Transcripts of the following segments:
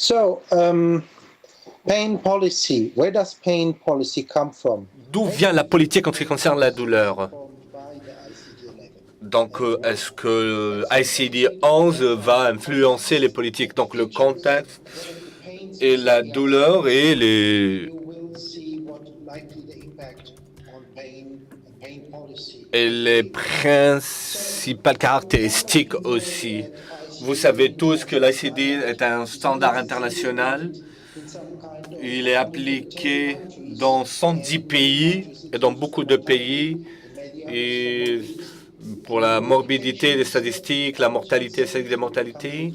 So, pain policy. Where does pain policy come from? D'où vient la politique en ce qui concerne la douleur? Donc, est-ce que ICD-11 va influencer les politiques? Donc, le contexte et la douleur et les principales caractéristiques aussi. Vous savez tous que l'ICD est un standard international. Il est appliqué dans 110 pays et dans beaucoup de pays. Et pour la morbidité des statistiques, la mortalité, des mortalités,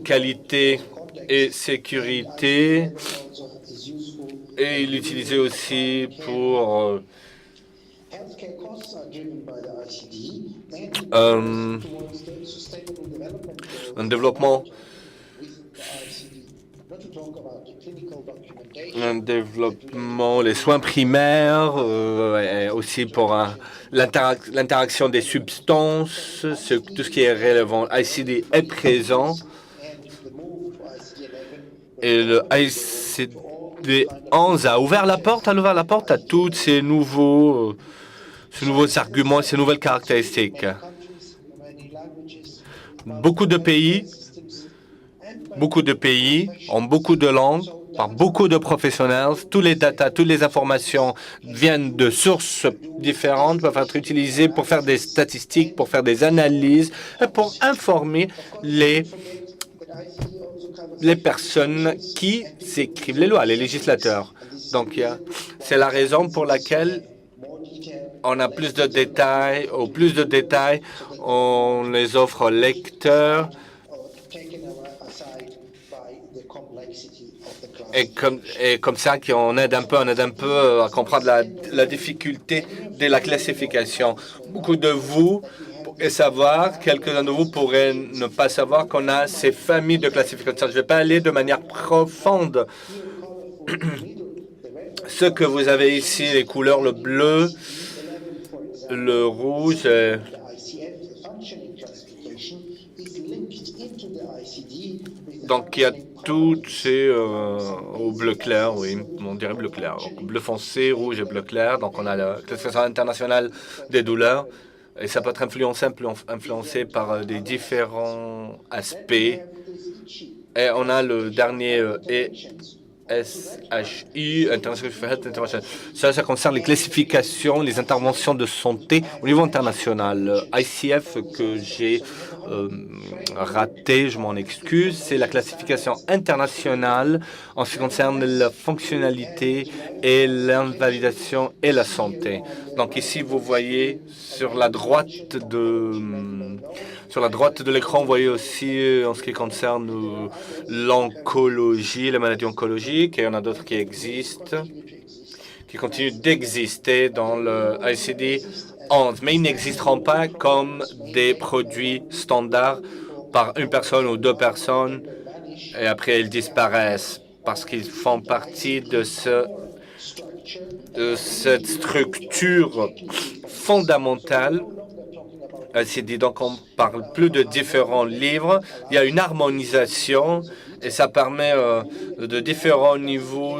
qualité et sécurité. Et il est utilisé aussi pour un développement les soins primaires, aussi pour l'interaction des substances, tout ce qui est relevant. ICD est présent et le ICD-11 a ouvert la porte à tous ces nouveaux arguments, ces nouvelles caractéristiques. Beaucoup de pays ont beaucoup de langues, par beaucoup de professionnels. Tous les data, toutes les informations viennent de sources différentes, peuvent être utilisées pour faire des statistiques, pour faire des analyses et pour informer les personnes qui écrivent les lois, les législateurs. Donc, c'est la raison pour laquelle on a plus de détails. Au plus de détails, on les offre aux lecteurs. Et comme ça, on aide un peu à comprendre la difficulté de la classification. Beaucoup de vous pourraient savoir, quelques-uns de vous pourraient ne pas savoir qu'on a ces familles de classification. Je ne vais pas aller de manière profonde. Ce que vous avez ici, les couleurs, le bleu, le rouge, donc il y a tout, c'est au bleu clair, oui, on dirait bleu clair. Donc, bleu foncé, rouge et bleu clair. Donc on a la classification internationale des douleurs et ça peut être influencé par des différents aspects. Et on a le dernier SHI, International. Ça concerne les classifications, les interventions de santé au niveau international. ICF que j'ai raté, je m'en excuse, c'est la classification internationale en ce qui concerne la fonctionnalité et l'invalidation et la santé. Donc ici, vous voyez sur la droite de l'écran, vous voyez aussi en ce qui concerne l'oncologie, les maladies oncologiques, et il y en a d'autres qui existent, qui continuent d'exister dans le ICD-11, mais ils n'existeront pas comme des produits standards par une personne ou deux personnes, et après ils disparaissent parce qu'ils font partie de cette structure fondamentale. LCD. Donc, on parle plus de différents livres. Il y a une harmonisation et ça permet de différents niveaux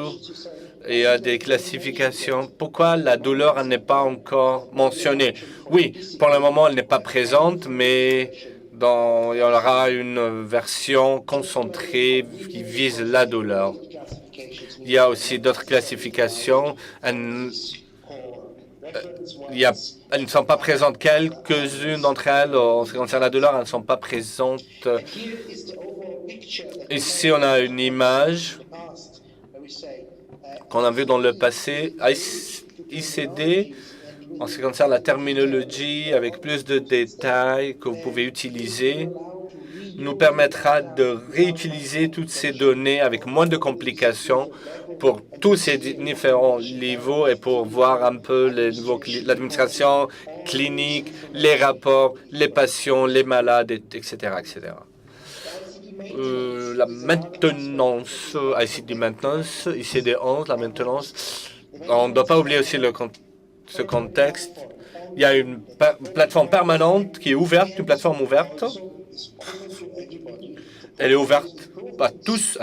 et des classifications. Pourquoi la douleur n'est pas encore mentionnée? Oui, pour le moment, elle n'est pas présente, mais il y aura une version concentrée qui vise la douleur. Il y a aussi d'autres classifications. Elles ne sont pas présentes. Quelques-unes d'entre elles, en ce qui concerne la douleur, elles ne sont pas présentes. Ici, on a une image qu'on a vue dans le passé. ICD, en ce qui concerne la terminologie, avec plus de détails que vous pouvez utiliser, nous permettra de réutiliser toutes ces données avec moins de complications pour tous ces différents niveaux et pour voir un peu l'administration clinique, les rapports, les patients, les malades, etc., etc. La maintenance, ICD maintenance, ICD-11, la maintenance, on ne doit pas oublier aussi ce contexte. Il y a une plateforme permanente qui est ouverte, une plateforme ouverte. Elle est ouverte à tous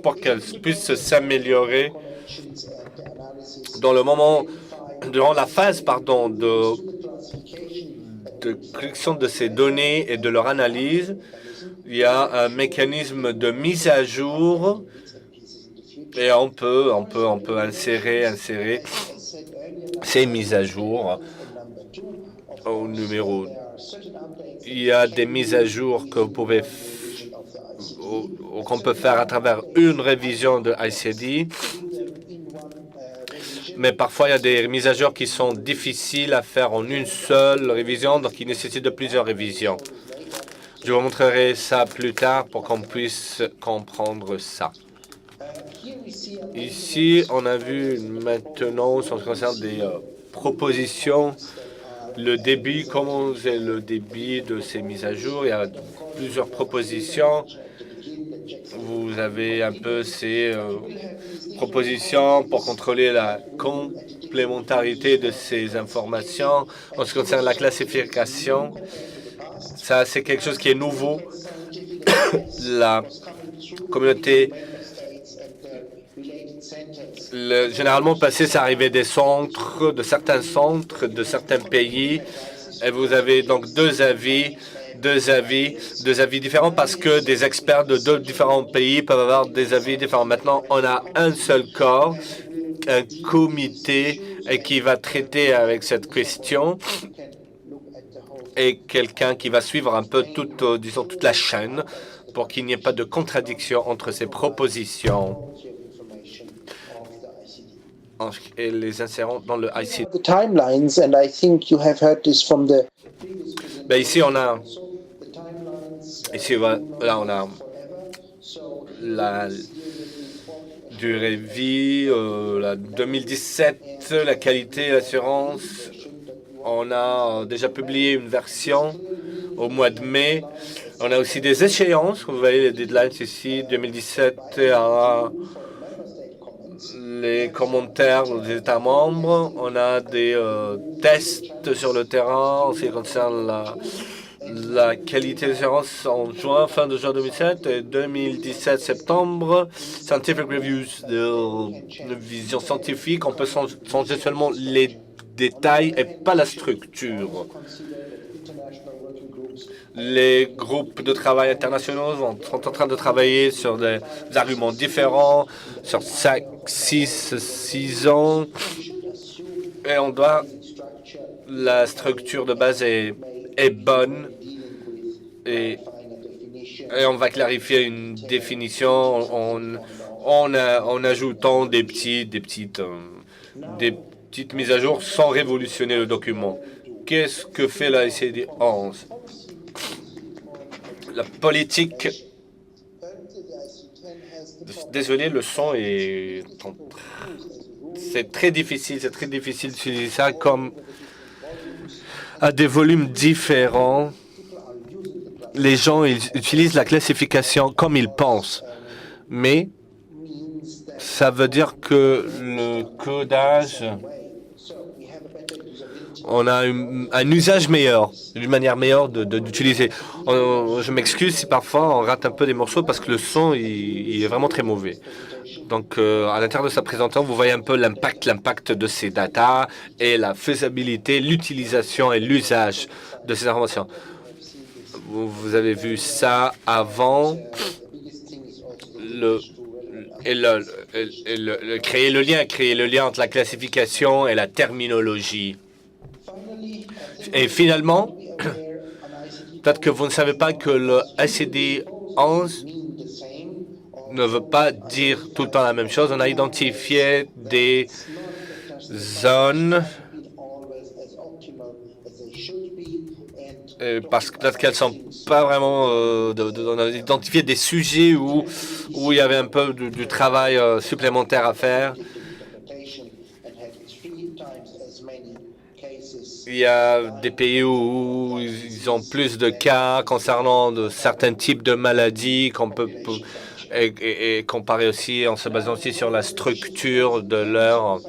pour qu'elles puissent s'améliorer dans le moment, durant la phase, pardon, de collection de ces données et de leur analyse. Il y a un mécanisme de mise à jour et on peut insérer ces mises à jour au numéro. Il y a des mises à jour que vous pouvez qu'on peut faire à travers une révision de ICD. Mais parfois, il y a des mises à jour qui sont difficiles à faire en une seule révision, donc qui nécessitent de plusieurs révisions. Je vous montrerai ça plus tard pour qu'on puisse comprendre ça. Ici, on a vu maintenant, en ce qui concerne des propositions, le débit, comment est le débit de ces mises à jour. Il y a plusieurs propositions. Vous avez un peu ces propositions pour contrôler la complémentarité de ces informations. En ce qui concerne la classification, ça, c'est quelque chose qui est nouveau. La communauté, généralement, passé, ça arrivait de certains centres, de certains pays. Et vous avez donc deux avis différents parce que des experts de deux différents pays peuvent avoir des avis différents. Maintenant, on a un seul corps, un comité qui va traiter avec cette question et quelqu'un qui va suivre un peu toute la chaîne pour qu'il n'y ait pas de contradiction entre ces propositions et les insérons dans le ICD. The timelines, and I think you have heard this from the. Ben ici, on a la durée de vie, la 2017, la qualité, l'assurance. On a déjà publié une version au mois de mai. On a aussi des échéances. Vous voyez les deadlines ici, 2017, les commentaires des États membres. On a des tests sur le terrain en ce qui concerne la qualité d'assurance en fin de juin 2007 et 2017 septembre. Scientific Reviews, de vision scientifique. On peut changer seulement les détails et pas la structure. Les groupes de travail internationaux sont en train de travailler sur des arguments différents, sur 6 ans. Et la structure de base est bonne. Et on va clarifier une définition en ajoutant des petites mises à jour sans révolutionner le document. Qu'est-ce que fait la ICD 11? La politique. Désolé, le son est. C'est très difficile d'utiliser ça comme à des volumes différents. Les gens ils utilisent la classification comme ils pensent, mais ça veut dire que le codage, on a un usage meilleur, une manière meilleure d'utiliser. Je m'excuse si parfois on rate un peu des morceaux parce que le son il est vraiment très mauvais. Donc, à l'intérieur de sa présentation, vous voyez un peu l'impact de ces datas et la faisabilité, l'utilisation et l'usage de ces informations. Vous avez vu ça avant. Créer le lien entre la classification et la terminologie. Et finalement, peut-être que vous ne savez pas que le ICD 11 ne veut pas dire tout le temps la même chose. On a identifié des zones parce que peut-être qu'elles sont pas vraiment. On a identifié des sujets où il y avait un peu du travail supplémentaire à faire. Il y a des pays où ils ont plus de cas concernant certains types de maladies qu'on peut et comparer aussi en se basant aussi sur la structure de leur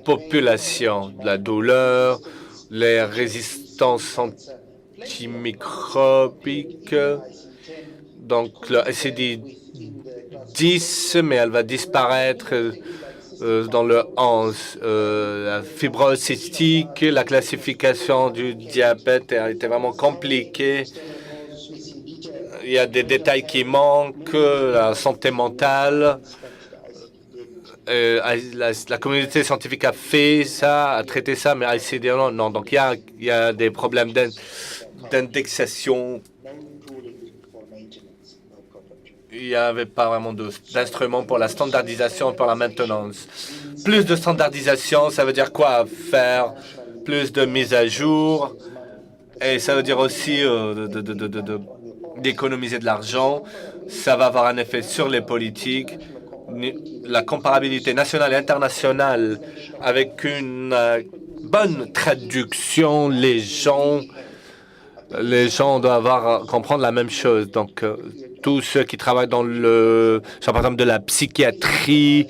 population, de la douleur, les résistances antimicrobique. Donc, le ICD-10, mais elle va disparaître dans le 11. La fibrose cystique, la classification du diabète a été vraiment compliquée. Il y a des détails qui manquent, la santé mentale. La communauté scientifique a fait ça, a traité ça, mais ICD, non. Donc, il y a des problèmes d'indexation. Il n'y avait pas vraiment d'instruments pour la standardisation, pour la maintenance. Plus de standardisation, ça veut dire quoi? Faire plus de mises à jour. Et ça veut dire aussi d'économiser de l'argent. Ça va avoir un effet sur les politiques. La comparabilité nationale et internationale avec une bonne traduction, les gens doivent comprendre la même chose. Donc, tous ceux qui travaillent dans par exemple, de la psychiatrie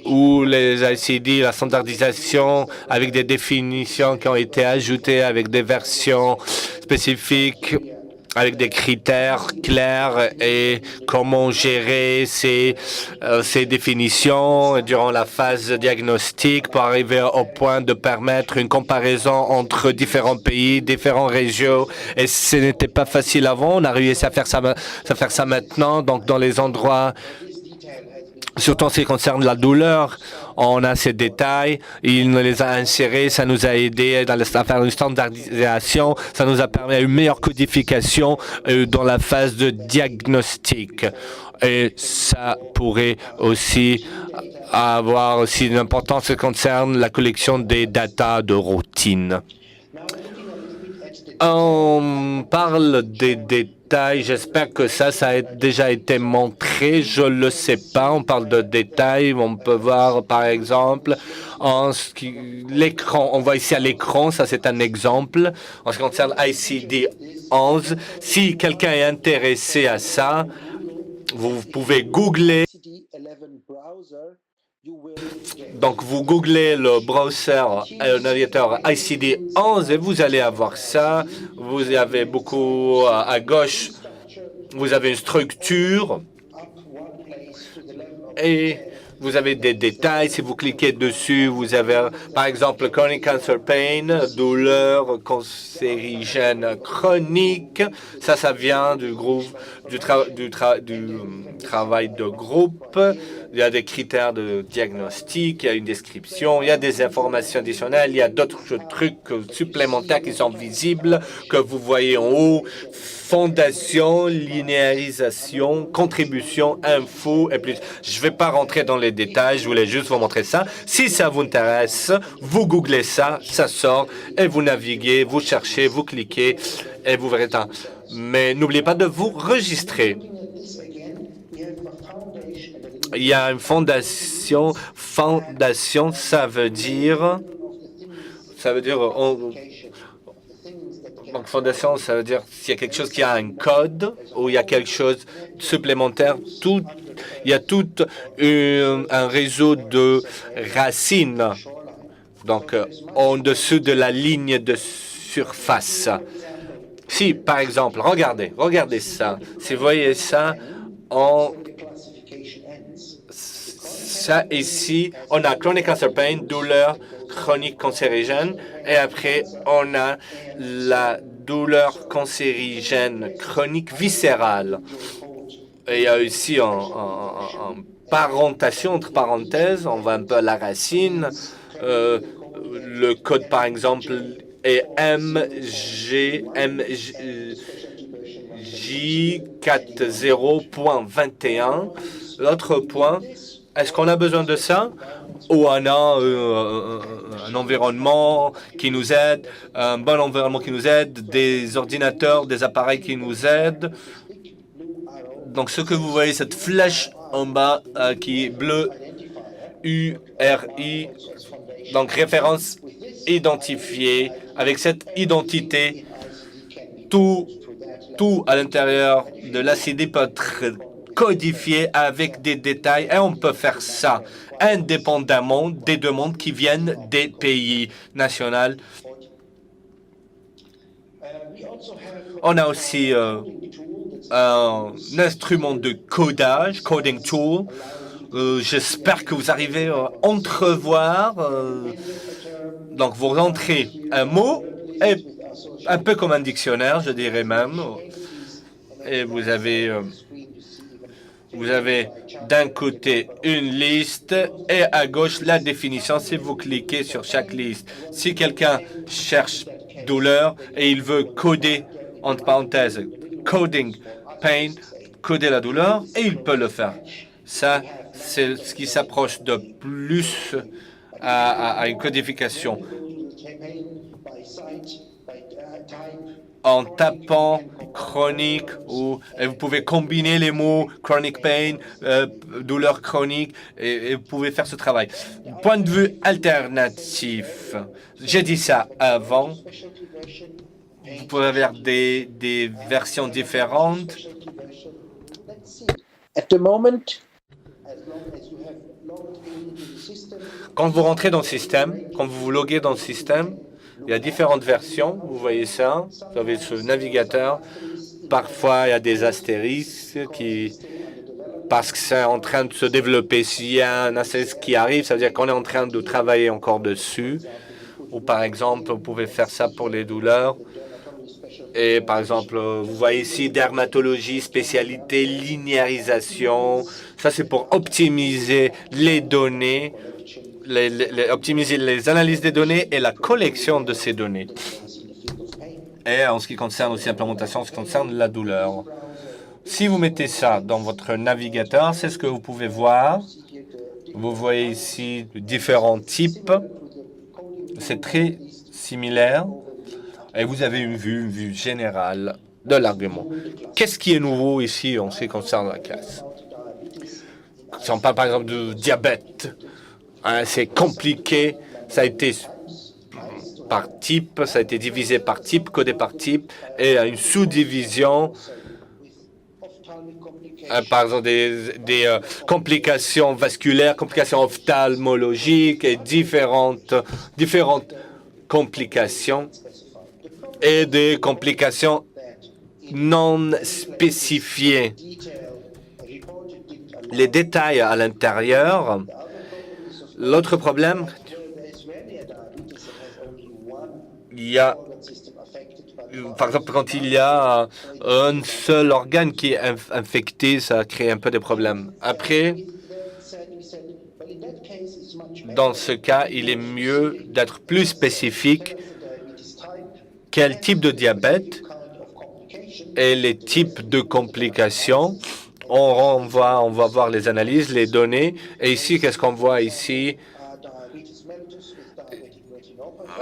ou les ICD, la standardisation avec des définitions qui ont été ajoutées avec des versions spécifiques, avec des critères clairs et comment gérer ces définitions durant la phase diagnostique pour arriver au point de permettre une comparaison entre différents pays, différentes régions. Et ce n'était pas facile avant. On a réussi à faire ça maintenant. Donc, dans les endroits, surtout en ce qui concerne la douleur, on a ces détails, il nous les a insérés, ça nous a aidé à faire une standardisation, ça nous a permis une meilleure codification dans la phase de diagnostic. Et ça pourrait aussi avoir aussi une importance qui concerne la collection des datas de routine. On parle des détails. J'espère que ça a déjà été montré. Je ne le sais pas. On parle de détails. On peut voir, par exemple, l'écran. On voit ici à l'écran, ça c'est un exemple. En ce qui concerne ICD-11, si quelqu'un est intéressé à ça, vous pouvez googler. Donc, vous googlez le browser, le navigateur ICD-11 et vous allez avoir ça. Vous avez beaucoup à gauche, vous avez une structure et vous avez des détails. Si vous cliquez dessus, vous avez, par exemple, chronic cancer pain, douleur cancérigène chronique. Ça vient du travail de groupe. Il y a des critères de diagnostic, il y a une description, il y a des informations additionnelles, il y a d'autres trucs supplémentaires qui sont visibles, que vous voyez en haut. Fondation, linéarisation, contribution, info et plus. Je ne vais pas rentrer dans les détails, je voulais juste vous montrer ça. Si ça vous intéresse, vous googlez ça, ça sort et vous naviguez, vous cherchez, vous cliquez et vous verrez ça. Mais n'oubliez pas de vous enregistrer. Il y a une fondation. Fondation, ça veut dire. Donc, fondation, ça veut dire s'il y a quelque chose qui a un code ou il y a quelque chose supplémentaire. Il y a tout un réseau de racines. Donc, en dessous de la ligne de surface. Si, par exemple, regardez ça. Si vous voyez ça, ça ici, on a chronic cancer pain, douleur chronique cancérigène, et après, on a la douleur cancérigène chronique viscérale. Et il y a ici en parentation, entre parenthèses, on va un peu à la racine. Le code, par exemple, est MJ40.21. L'autre point, est-ce qu'on a besoin de ça ou on a un environnement qui nous aide, un bon environnement qui nous aide, des ordinateurs, des appareils qui nous aident? Donc, ce que vous voyez, cette flèche en bas qui est bleu, URI, donc référence identifiée. Avec cette identité, tout à l'intérieur de l'ACD peut être codifié avec des détails et on peut faire ça indépendamment des demandes qui viennent des pays nationaux. On a aussi un instrument de codage, coding tool. J'espère que vous arrivez à entrevoir. Donc, vous rentrez un mot, et un peu comme un dictionnaire, je dirais même. Et vous avez d'un côté une liste et à gauche la définition si vous cliquez sur chaque liste. Si quelqu'un cherche douleur et il veut coder, entre parenthèses, coding pain, coder la douleur, et il peut le faire. Ça, c'est ce qui s'approche de plus à une codification. En tapant chronique et vous pouvez combiner les mots chronic pain, douleur chronique et vous pouvez faire ce travail. Point de vue alternatif, j'ai dit ça avant. Vous pouvez avoir des versions différentes. Quand vous rentrez dans le système, quand vous vous loguez dans le système, il y a différentes versions. Vous voyez ça. Vous avez ce navigateur. Parfois, il y a des astérisques parce que c'est en train de se développer. S'il y a un astérisque qui arrive, ça veut dire qu'on est en train de travailler encore dessus. Ou par exemple, vous pouvez faire ça pour les douleurs. Et par exemple, vous voyez ici dermatologie, spécialité, linéarisation. Ça, c'est pour optimiser les données, optimiser les analyses des données et la collection de ces données. Et en ce qui concerne aussi l'implémentation, en ce qui concerne la douleur. Si vous mettez ça dans votre navigateur, c'est ce que vous pouvez voir. Vous voyez ici différents types. C'est très similaire. Et vous avez une vue générale de l'argument. Qu'est-ce qui est nouveau ici en ce qui concerne la classe? Si on parle par exemple de diabète, hein, c'est compliqué. Ça a été par type, ça a été divisé par type, codé par type, et une sous-division, par exemple des complications vasculaires, complications ophtalmologiques et différentes complications et des complications non spécifiées. Les détails à l'intérieur. L'autre problème, il y a, par exemple, quand il y a un seul organe qui est infecté, ça crée un peu de problèmes. Après, dans ce cas, il est mieux d'être plus spécifique. Quel type de diabète et les types de complications. On va voir les analyses, les données. Et ici, qu'est-ce qu'on voit ici?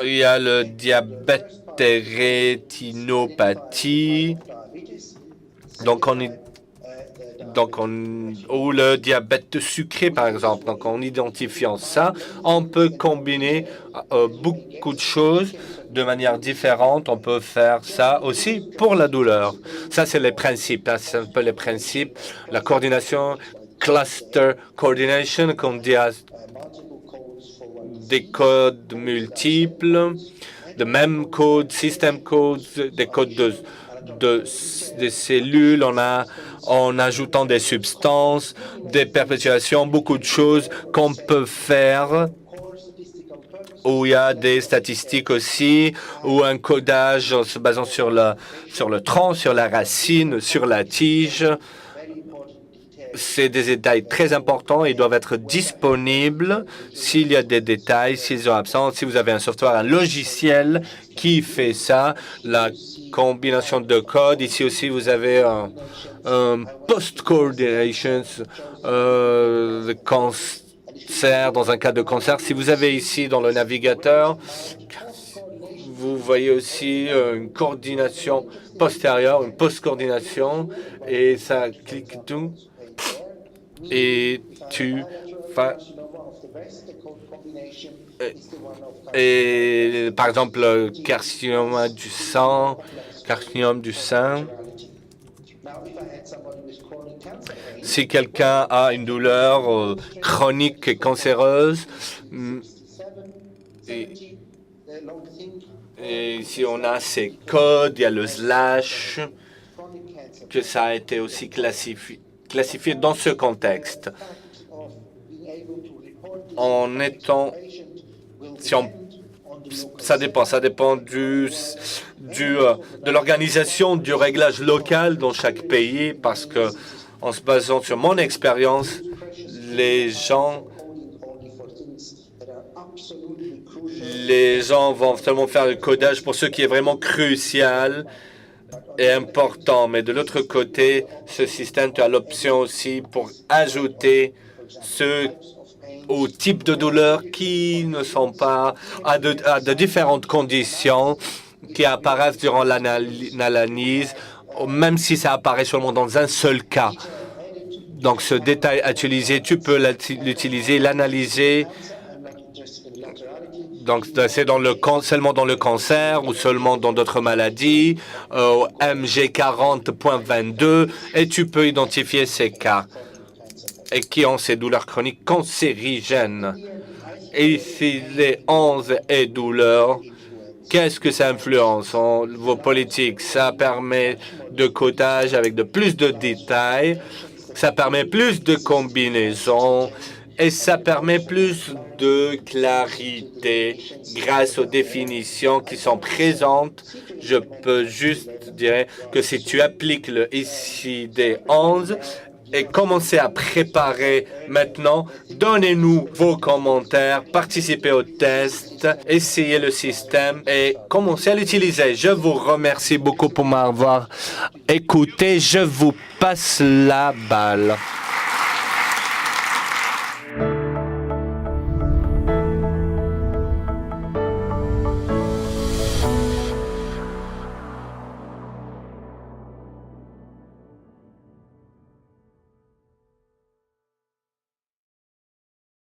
Il y a le diabète rétinopathie. Ou le diabète sucré, par exemple. Donc, en identifiant ça, on peut combiner beaucoup de choses de manière différente. On peut faire ça aussi pour la douleur. Ça, c'est les principes. Hein, c'est un peu les principes. La coordination, cluster coordination, qu'on dit des codes multiples, de même code, system codes, des codes des cellules, en ajoutant des substances, des perpétuations, beaucoup de choses qu'on peut faire, où il y a des statistiques aussi, ou un codage en se basant sur le tronc, sur la racine, sur la tige. C'est des détails très importants et ils doivent être disponibles s'il y a des détails, s'ils sont absents. Si vous avez un software, un logiciel qui fait ça, la combinaison de code. Ici aussi, vous avez un post-coordination, le cancer, dans un cas de cancer. Si vous avez ici dans le navigateur, vous voyez aussi une coordination postérieure, une post-coordination, et ça clique tout. Et par exemple, carcinome du sein. Si quelqu'un a une douleur chronique et cancéreuse, Et ici, on a ces codes, il y a le slash, que ça a été aussi classifié dans ce contexte. En étant, ça dépend de l'organisation du réglage local dans chaque pays, parce que en se basant sur mon expérience, les gens vont seulement faire le codage pour ce qui est vraiment crucial et important. Mais de l'autre côté, ce système, tu as l'option aussi pour ajouter ceux aux types de douleurs qui ne sont pas à de différentes conditions qui apparaissent durant l'analyse, même si ça apparaît seulement dans un seul cas. Donc, ce détail à utiliser, tu peux l'utiliser, l'analyser. Donc, c'est seulement dans le cancer ou seulement dans d'autres maladies, MG40.22, et tu peux identifier ces cas et qui ont ces douleurs chroniques cancérigènes. Et ici, les 11 et douleurs, qu'est-ce que ça influence vos politiques? Ça permet de codage avec plus de détails, ça permet plus de combinaisons et ça permet plus de clarité grâce aux définitions qui sont présentes. Je peux juste dire que si tu appliques le ICD-11 et commencez à préparer maintenant, donnez-nous vos commentaires, participez au test, essayez le système et commencez à l'utiliser. Je vous remercie beaucoup pour m'avoir écouté. Je vous passe la balle.